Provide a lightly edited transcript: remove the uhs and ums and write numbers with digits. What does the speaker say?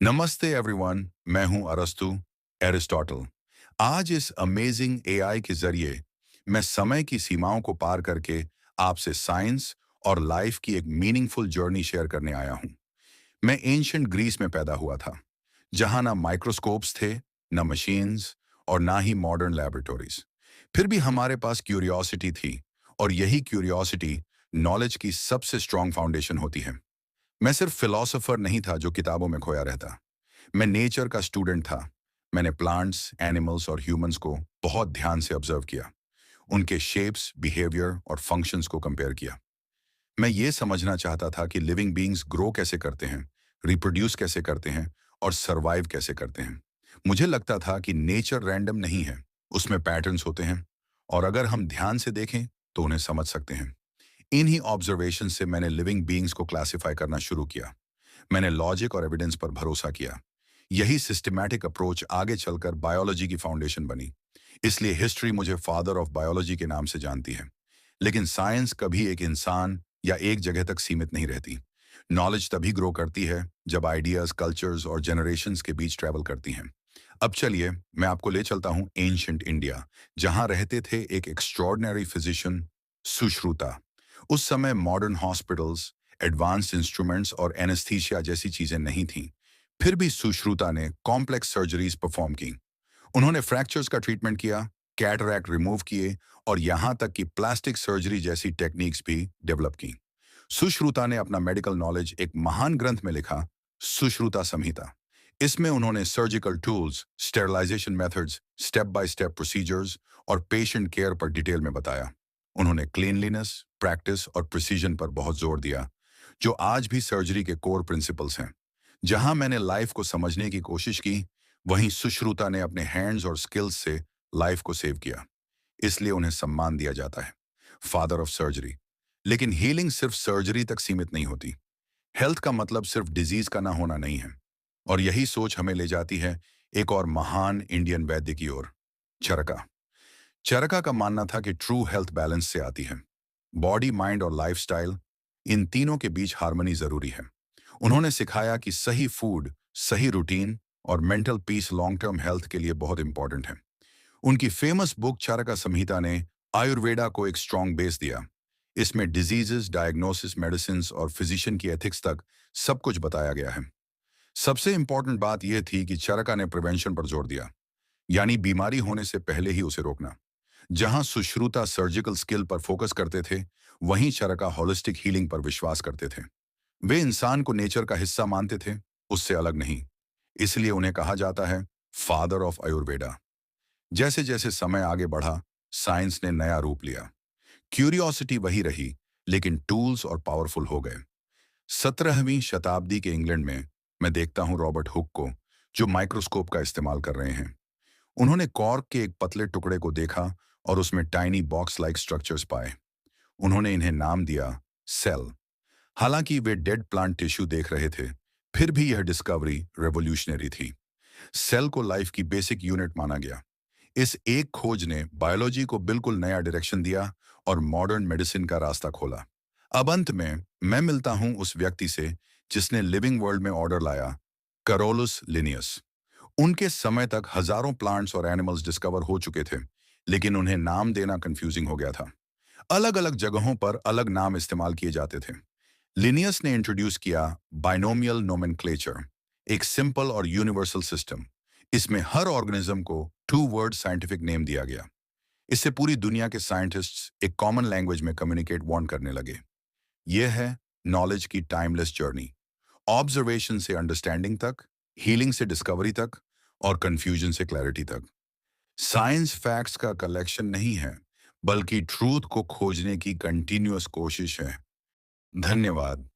नमस्ते एवरीवन, मैं हूं अरस्तु एरिस्टोटल। आज इस अमेजिंग एआई के जरिए मैं समय की सीमाओं को पार करके आपसे साइंस और लाइफ की एक मीनिंगफुल जर्नी शेयर करने आया हूं। मैं एंशिएंट ग्रीस में पैदा हुआ था, जहां ना माइक्रोस्कोप्स थे, ना मशीन्स और ना ही मॉडर्न लैबोरेटरीज। फिर भी हमारे पास क्यूरियोसिटी थी, और यही क्यूरियोसिटी नॉलेज की सबसे स्ट्रांग फाउंडेशन होती है। मैं सिर्फ फिलोसोफर नहीं था जो किताबों में खोया रहता। मैं नेचर का स्टूडेंट था। मैंने प्लांट्स, एनिमल्स और ह्यूमंस को बहुत ध्यान से ऑब्जर्व किया, उनके शेप्स, बिहेवियर और फंक्शंस को कंपेयर किया। मैं ये समझना चाहता था कि लिविंग बीइंग्स ग्रो कैसे करते हैं, रिप्रोड्यूस कैसे करते हैं और सरवाइव कैसे करते हैं। मुझे लगता था कि नेचर रैंडम नहीं है, उसमें पैटर्न्स होते हैं, और अगर हम ध्यान से देखें तो उन्हें समझ सकते हैं। इन्हीं ऑब्जर्वेशन से मैंने लिविंग बीइंग्स को क्लासिफाई करना शुरू किया। मैंने लॉजिक और एविडेंस पर भरोसा किया। यही सिस्टमैटिक अप्रोच आगे चलकर बायोलॉजी की फाउंडेशन बनी। इसलिए हिस्ट्री मुझे फादर ऑफ बायोलॉजी के नाम से जानती है। लेकिन साइंस कभी एक इंसान या एक जगह तक सीमित नहीं रहती। नॉलेज तभी ग्रो करती है जब आइडियाज, कल्चर्स और जनरेशंस के बीच ट्रैवल करती हैं। अब चलिए मैं आपको ले चलता हूं एंशिएंट इंडिया, जहां रहते थे एक एक्स्ट्रॉर्डिनरी फिजिशियन, सुश्रुता। उस समय मॉडर्न हॉस्पिटल्स, एडवांस्ड इंस्ट्रूमेंट्स और एनेस्थीसिया जैसी चीजें नहीं थीं। फिर भी सुश्रुता ने कॉम्प्लेक्स सर्जरीज परफॉर्म की। उन्होंने फ्रैक्चर्स का ट्रीटमेंट किया, कैटरैक्ट रिमूव किए और यहां तक कि प्लास्टिक सर्जरी जैसी टेक्निक्स भी डेवलप की। सुश्रुता ने अपना मेडिकल नॉलेज एक महान ग्रंथ में लिखा, सुश्रुता संहिता। इसमें उन्होंने surgical tools, sterilisation methods, step by step procedures और पेशेंट केयर पर डिटेल में बताया। उन्होंने क्लीनलीनेस, प्रैक्टिस और प्रिसीजन पर बहुत जोर दिया, जो आज भी सर्जरी के कोर प्रिंसिपल्स हैं। जहां मैंने लाइफ को समझने की कोशिश की, वहीं सुश्रुता ने अपने हैंड्स और स्किल्स से लाइफ को सेव किया। इसलिए उन्हें सम्मान दिया जाता है, फादर ऑफ सर्जरी। लेकिन हीलिंग सिर्फ सर्जरी तक सीमित नहीं होती। हेल्थ का मतलब सिर्फ डिजीज का ना होना नहीं है। और यही सोच हमें ले जाती है एक और महान इंडियन वैद्य की ओर, चरका। चरका का मानना था कि ट्रू हेल्थ बैलेंस से आती है। बॉडी, माइंड और लाइफस्टाइल, इन तीनों के बीच हार्मनी जरूरी है। उन्होंने सिखाया कि सही फूड, सही रूटीन और mental peace long term health के लिए बहुत इंपॉर्टेंट है। उनकी फेमस बुक चरका संहिता ने आयुर्वेदा को एक स्ट्रॉन्ग बेस दिया। इसमें डिजीजेस, डायग्नोसिस, मेडिसिन और फिजिशियन की एथिक्स तक सब कुछ बताया गया है। सबसे इंपॉर्टेंट बात यह थी कि चरका ने प्रिवेंशन पर जोर दिया, यानी बीमारी होने से पहले ही उसे रोकना। जहां सुश्रुता सर्जिकल स्किल पर फोकस करते थे, वहीं चरका होलिस्टिक हीलिंग पर विश्वास करते थे। वे इंसान को नेचर का हिस्सा मानते थे, उससे अलग नहीं। इसलिए उन्हें कहा जाता है फादर ऑफ आयुर्वेदा। जैसे जैसे समय आगे बढ़ा, साइंस ने नया रूप लिया। क्यूरियोसिटी वही रही, लेकिन टूल्स और पावरफुल हो गए। 17वीं शताब्दी के इंग्लैंड में मैं देखता हूं रॉबर्ट हुक को, जो माइक्रोस्कोप का इस्तेमाल कर रहे हैं। उन्होंने कॉर्क के एक पतले टुकड़े को देखा और उसमें टाइनी बॉक्स लाइक स्ट्रक्चर्स पाए। उन्होंने इन्हें नाम दिया सेल। हालांकि वे डेड प्लांट टिश्यू देख रहे थे, फिर भी यह डिस्कवरी रेवोल्यूशनरी थी। सेल को लाइफ की बेसिक यूनिट माना गया। इस एक खोज ने बायोलॉजी को बिल्कुल नया डायरेक्शन दिया और मॉडर्न मेडिसिन का रास्ता खोला। अब अंत में मैं मिलता हूं उस व्यक्ति से जिसने लिविंग वर्ल्ड में ऑर्डर लाया, करोलुस लिनियस। उनके समय तक हजारों प्लांट्स और एनिमल्स डिस्कवर हो चुके थे, लेकिन उन्हें नाम देना कंफ्यूजिंग हो गया था। अलग अलग जगहों पर अलग नाम इस्तेमाल किए जाते थे। लिनियस ने इंट्रोड्यूस किया बाइनोमियल नोमेनक्लेचर, एक सिंपल और यूनिवर्सल सिस्टम। इसमें हर ऑर्गेनिज्म को टू वर्ड साइंटिफिक नेम दिया गया। इससे पूरी दुनिया के साइंटिस्ट्स एक कॉमन लैंग्वेज में कम्युनिकेट वांट करने लगे। यह है नॉलेज की टाइमलेस जर्नी, ऑब्जर्वेशन से अंडरस्टैंडिंग तक, हीलिंग से डिस्कवरी तक और कंफ्यूजन से क्लैरिटी तक। साइंस फैक्ट्स का कलेक्शन नहीं है, बल्कि ट्रूथ को खोजने की कंटिन्यूअस कोशिश है। धन्यवाद।